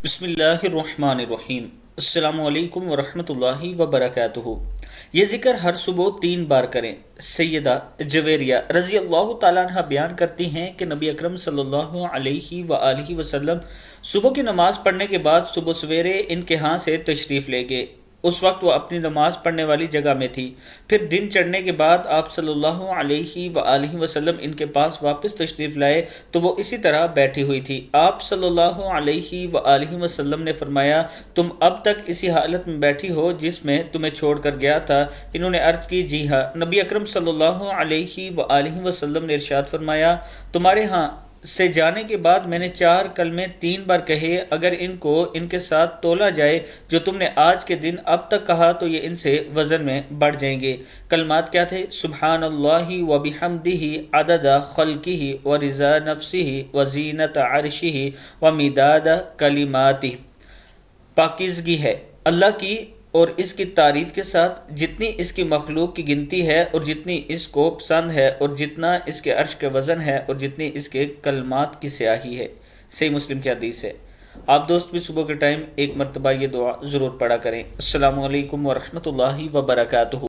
بسم اللہ الرحمن الرحیم۔ السلام علیکم ورحمۃ اللہ وبرکاتہ۔ یہ ذکر ہر صبح 3 بار کریں۔ سیدہ جویریہ رضی اللہ تعالیٰ عنہ بیان کرتی ہیں کہ نبی اکرم صلی اللہ علیہ وآلہ وسلم صبح کی نماز پڑھنے کے بعد صبح سویرے ان کے ہاں سے تشریف لے گئے۔ اس وقت وہ اپنی نماز پڑھنے والی جگہ میں تھی۔ پھر دن چڑھنے کے بعد آپ صلی اللہ علیہ وآلہ وسلم ان کے پاس واپس تشریف لائے تو وہ اسی طرح بیٹھی ہوئی تھی۔ آپ صلی اللہ علیہ وآلہ وسلم نے فرمایا، تم اب تک اسی حالت میں بیٹھی ہو جس میں تمہیں چھوڑ کر گیا تھا؟ انہوں نے عرض کی، جی ہاں۔ نبی اکرم صلی اللہ علیہ وآلہ وسلم نے ارشاد فرمایا، تمہارے ہاں سے جانے کے بعد میں نے 4 کلمے 3 بار کہے، اگر ان کو ان کے ساتھ تولا جائے جو تم نے آج کے دن اب تک کہا تو یہ ان سے وزن میں بڑھ جائیں گے۔ کلمات کیا تھے؟ سبحان اللہ وبحمدہ عدد خلقہ ورضا نفسہ وزینت عرشہ ومداد کلماتہ۔ پاکیزگی ہے اللہ کی اور اس کی تعریف کے ساتھ، جتنی اس کی مخلوق کی گنتی ہے اور جتنی اس کو پسند ہے، اور جتنا اس کے عرش کا وزن ہے اور جتنی اس کے کلمات کی سیاہی ہے۔ صحیح مسلم کی حدیث ہے۔ آپ دوست بھی صبح کے ٹائم ایک مرتبہ یہ دعا ضرور پڑھا کریں۔ السلام علیکم ورحمۃ اللہ وبرکاتہ۔